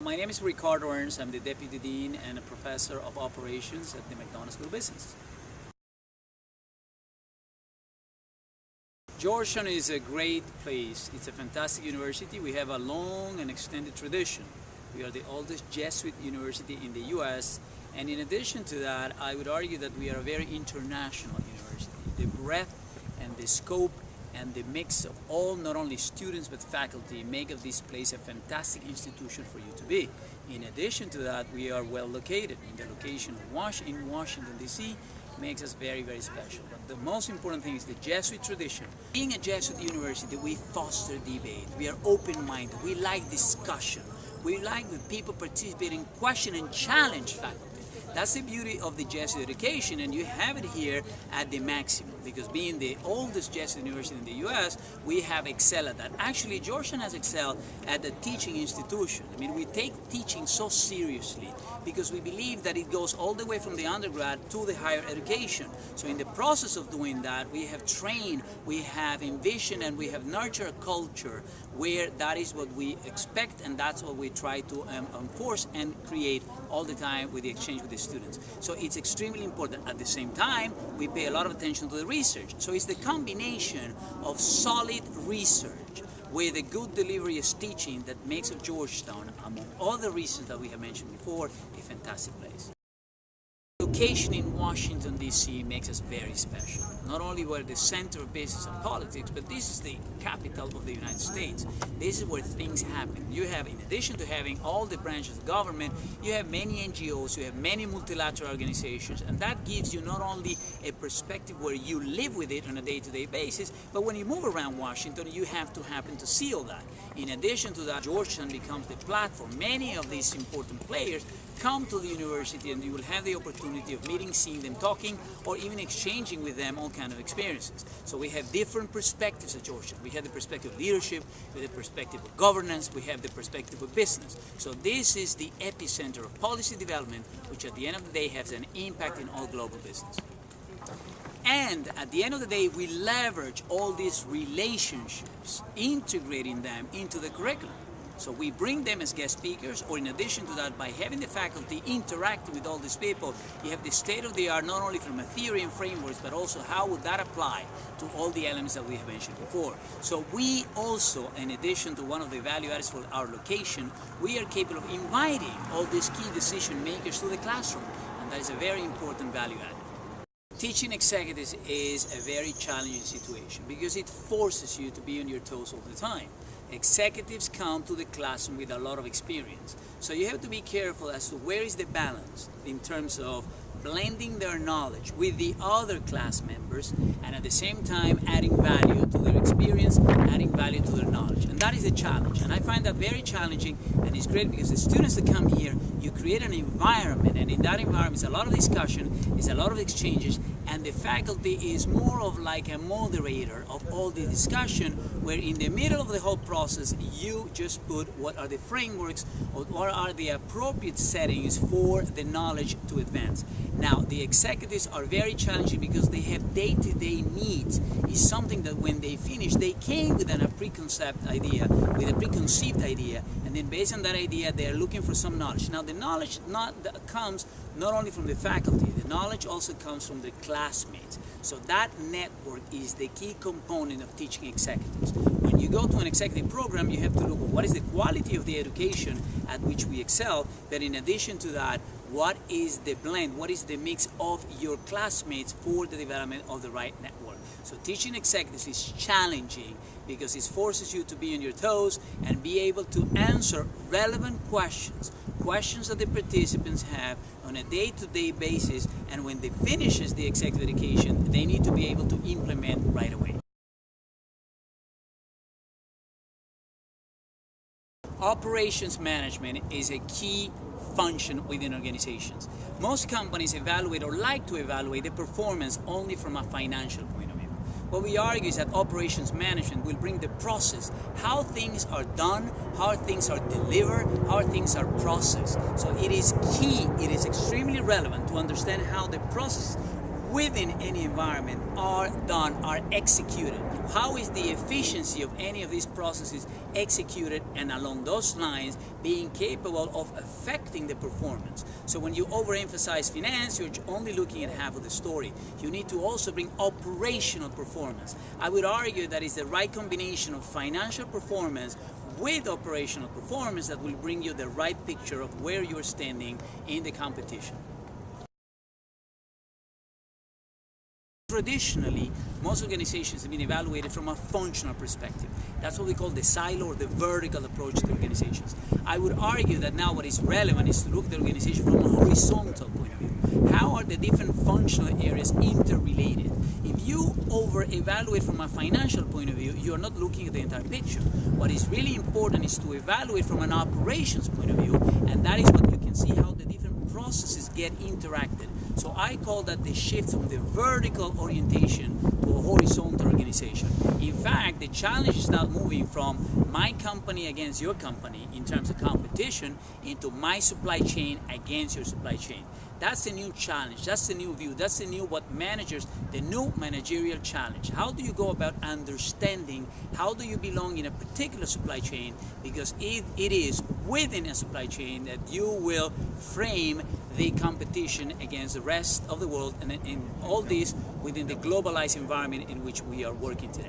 My name is Ricardo Ernst. I'm the Deputy Dean and a Professor of Operations at the McDonough School of Business. Georgetown is a great place. It's a fantastic university. We have a long and extended tradition. We are the oldest Jesuit university in the US, and in addition to that, I would argue that we are a very international university. The breadth and the scope and the mix of all, not only students but faculty, make of this place a fantastic institution for you to be. In addition to that, we are well located. In the location of in Washington, D.C. makes us very, very special. But the most important thing is the Jesuit tradition. Being a Jesuit university, we foster debate. We are open-minded. We like discussion. We like when people participate in question and challenge faculty. That's the beauty of the Jesuit education, and you have it here at the maximum, because being the oldest Jesuit university in the US, we have excelled at that. Actually, Georgetown has excelled at the teaching institution. I mean, we take teaching so seriously because we believe that it goes all the way from the undergrad to the higher education. So in the process of doing that, we have trained, we have envisioned, and we have nurtured a culture where that is what we expect, and that's what we try to enforce and create all the time with the exchange with the students. So it's extremely important. At the same time, we pay a lot of attention to the research. So it's the combination of solid research with a good delivery as teaching that makes of Georgetown, among all the reasons that we have mentioned before, a fantastic place. Location in Washington, D.C. makes us very special. Not only we're the center of business and politics, but this is the capital of the United States. This is where things happen. You have, in addition to having all the branches of government, you have many NGOs, you have many multilateral organizations, and that gives you not only a perspective where you live with it on a day-to-day basis, but when you move around Washington, you have to happen to see all that. In addition to that, Georgetown becomes the platform. Many of these important players come to the university, and you will have the opportunity of meeting, seeing them, talking, or even exchanging with them all kinds of experiences. So we have different perspectives at Georgetown. We have the perspective of leadership, we have the perspective of governance, we have the perspective of business. So this is the epicenter of policy development, which at the end of the day has an impact in all global business. And at the end of the day, we leverage all these relationships, integrating them into the curriculum. So we bring them as guest speakers, or in addition to that, by having the faculty interacting with all these people, you have the state-of-the-art, not only from a theory and frameworks, but also how would that apply to all the elements that we have mentioned before. So we also, in addition to one of the value adds for our location, we are capable of inviting all these key decision makers to the classroom, and that is a very important value add. Teaching executives is a very challenging situation because it forces you to be on your toes all the time. Executives come to the classroom with a lot of experience. So you have to be careful as to where is the balance in terms of blending their knowledge with the other class members, and at the same time adding value to their experience, adding value to their knowledge. And that is a challenge. And I find that very challenging, and it's great because the students that come here, you create an environment, and in that environment is a lot of discussion, is a lot of exchanges, and the faculty is more of like a moderator of all the discussion, where in the middle of the whole process you just put what are the frameworks or what are the appropriate settings for the knowledge to advance. Now, the executives are very challenging because they have day-to-day needs. It's something that when they finish, they came with a preconceived idea, and then based on that idea, they are looking for some knowledge. Now, the knowledge comes not only from the faculty, the knowledge also comes from the classmates. So that network is the key component of teaching executives. When you go to an executive program, you have to look at what is the quality of the education at which we excel, but in addition to that, what is the blend, what is the mix of your classmates for the development of the right network. So teaching executives is challenging because it forces you to be on your toes and be able to answer relevant questions that the participants have on a day-to-day basis, and when they finishes the executive education, they need to be able to implement right away. Operations management is a key function within organizations. Most companies evaluate or like to evaluate the performance only from a financial point of view. What we argue is that operations management will bring the process, how things are done, how things are delivered, how things are processed. So it is key, it is extremely relevant to understand how the process within any environment are done, are executed. How is the efficiency of any of these processes executed, and along those lines being capable of affecting the performance. So when you overemphasize finance, you're only looking at half of the story. You need to also bring operational performance. I would argue that it's the right combination of financial performance with operational performance that will bring you the right picture of where you're standing in the competition. Traditionally, most organizations have been evaluated from a functional perspective. That's what we call the silo or the vertical approach to organizations. I would argue that now what is relevant is to look at the organization from a horizontal point of view. How are the different functional areas interrelated? If you over-evaluate from a financial point of view, you're not looking at the entire picture. What is really important is to evaluate from an operations point of view, and that is what you can see how the different processes get interacted. So I call that the shift from the vertical orientation to a horizontal organization. In fact, the challenge is now moving from my company against your company in terms of competition into my supply chain against your supply chain. That's the new challenge. That's the new view. That's the new the new managerial challenge. How do you go about understanding how do you belong in a particular supply chain? Because it is within a supply chain that you will frame the competition against the rest of the world, and in all this within the globalized environment in which we are working today.